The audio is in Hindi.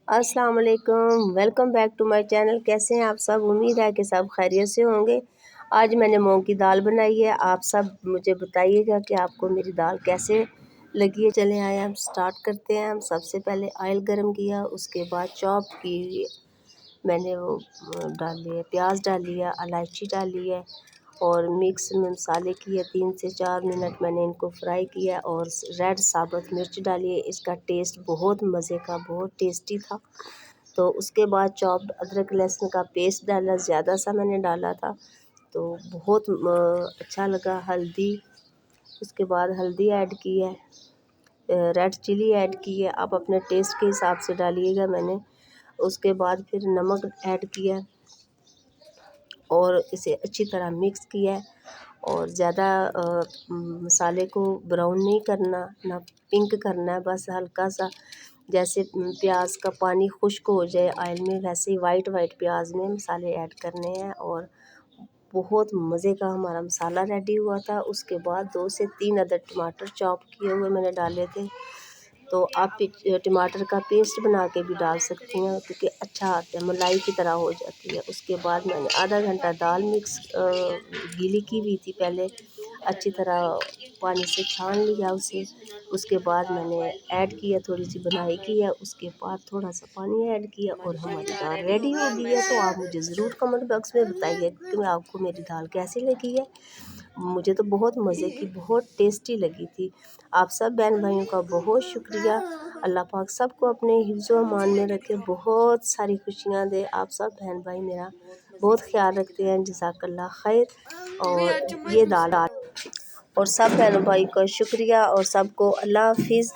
अस्सलाम वालेकुम, welcome back to my channel. कैसे हैं आप सब? उम्मीद है कि सब खैरियत से होंगे। आज मैंने मूंग की दाल बनाई है। आप सब मुझे बताइएगा कि आपको मेरी दाल कैसे लगी है। चले आए हम स्टार्ट करते हैं। हम सबसे पहले ऑयल गरम किया, उसके बाद चॉप की मैंने वो डाली है, प्याज डाली है, इलायची डाली है और मिक्स में मसाले किए। 3 से 4 मिनट मैंने इनको फ्राई किया और रेड साबुत मिर्च डाली है। इसका टेस्ट बहुत मज़े का, बहुत टेस्टी था। तो उसके बाद चॉप्ड अदरक लहसुन का पेस्ट डाला, ज़्यादा सा मैंने डाला था तो बहुत अच्छा लगा। हल्दी, उसके बाद हल्दी ऐड की है, रेड चिली ऐड की है, आप अपने टेस्ट के हिसाब से डालिएगा। मैंने उसके बाद फिर नमक ऐड किया और इसे अच्छी तरह मिक्स किया है। और ज़्यादा मसाले को ब्राउन नहीं करना, ना पिंक करना है, बस हल्का सा जैसे प्याज का पानी खुश्क हो जाए ऑयल में, वैसे ही वाइट वाइट प्याज में मसाले ऐड करने हैं। और बहुत मज़े का हमारा मसाला रेडी हुआ था। उसके बाद 2 से 3 अदर टमाटर चॉप किए हुए मैंने डाले थे। तो आप टमाटर का पेस्ट बना के भी डाल सकती हैं क्योंकि अच्छा आता है, मलाई की तरह हो जाती है। उसके बाद मैंने आधा घंटा दाल मिक्स गीली की हुई थी पहले, अच्छी तरह पानी से छान लिया उसे। उसके बाद मैंने ऐड किया, थोड़ी सी बनाई की है, उसके बाद थोड़ा सा पानी ऐड किया और हमारी दाल रेडी हो गई है। तो आप मुझे ज़रूर कमेंट बॉक्स में बताइए कि आपको मेरी दाल कैसी लगी है। मुझे तो बहुत मज़े की, बहुत टेस्टी लगी थी। आप सब बहन भाइयों का बहुत शुक्रिया। अल्लाह पाक सबको अपने हिफ्ज़ व अमान में रखे, बहुत सारी खुशियाँ दे। आप सब बहन भाई मेरा बहुत ख्याल रखते हैं, जज़ाकल्लाह खैर। और ये दाल और सब बहनों भाई का शुक्रिया और सबको अल्लाह हाफ़िज़।